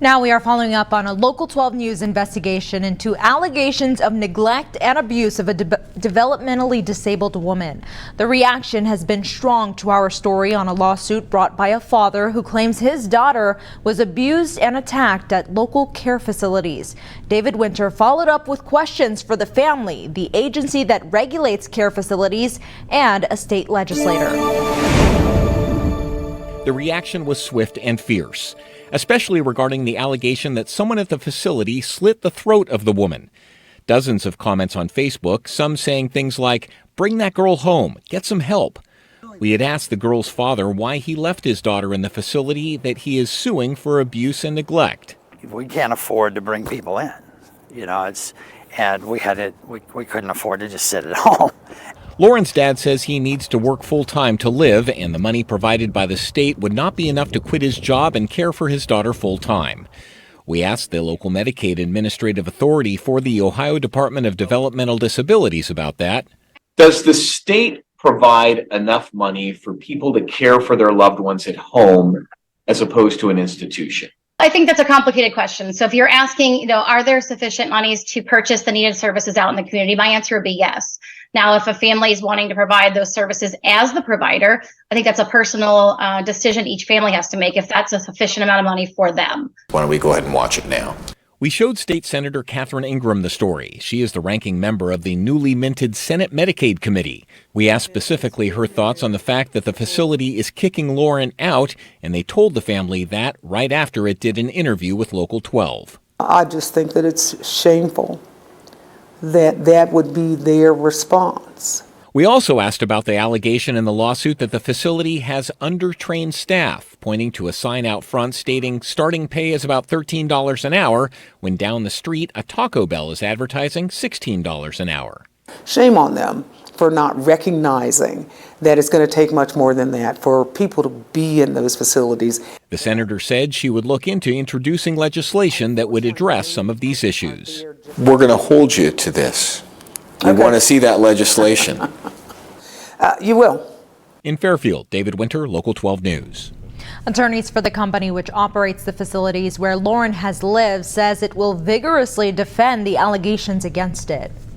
Now we are following up on a Local 12 News investigation into allegations of neglect and abuse of a developmentally disabled woman. The reaction has been strong to our story on a lawsuit brought by a father who claims his daughter was abused and attacked at local care facilities. David Winter followed up with questions for the family, the agency that regulates care facilities, and a state legislator. The reaction was swift and fierce, especially regarding the allegation that someone at the facility slit the throat of the woman. Dozens of comments on Facebook, some saying things like, "Bring that girl home, get some help." We had asked the girl's father why he left his daughter in the facility that he is suing for abuse and neglect. We can't afford to bring people in, and we couldn't afford to just sit at home. Lauren's dad says he needs to work full-time to live, and the money provided by the state would not be enough to quit his job and care for his daughter full-time. We asked the local Medicaid Administrative Authority for the Ohio Department of Developmental Disabilities about that. Does the state provide enough money for people to care for their loved ones at home as opposed to an institution? I think that's a complicated question. So if you're asking, are there sufficient monies to purchase the needed services out in the community? My answer would be yes. Now, if a family is wanting to provide those services as the provider, I think that's a personal decision each family has to make if that's a sufficient amount of money for them. Why don't we go ahead and watch it now? We showed State Senator Catherine Ingram the story. She is the ranking member of the newly minted Senate Medicaid Committee. We asked specifically her thoughts on the fact that the facility is kicking Lauren out, and they told the family that right after it did an interview with Local 12. I just think that it's shameful that that would be their response. We also asked about the allegation in the lawsuit that the facility has undertrained staff, pointing to a sign out front stating starting pay is about $13 an hour, when down the street a Taco Bell is advertising $16 an hour. Shame on them for not recognizing that it's going to take much more than that for people to be in those facilities. The senator said she would look into introducing legislation that would address some of these issues. We're going to hold you to this. You want to see that legislation? You will. In Fairfield, David Winter, Local 12 News. Attorneys for the company which operates the facilities where Lauren has lived says it will vigorously defend the allegations against it.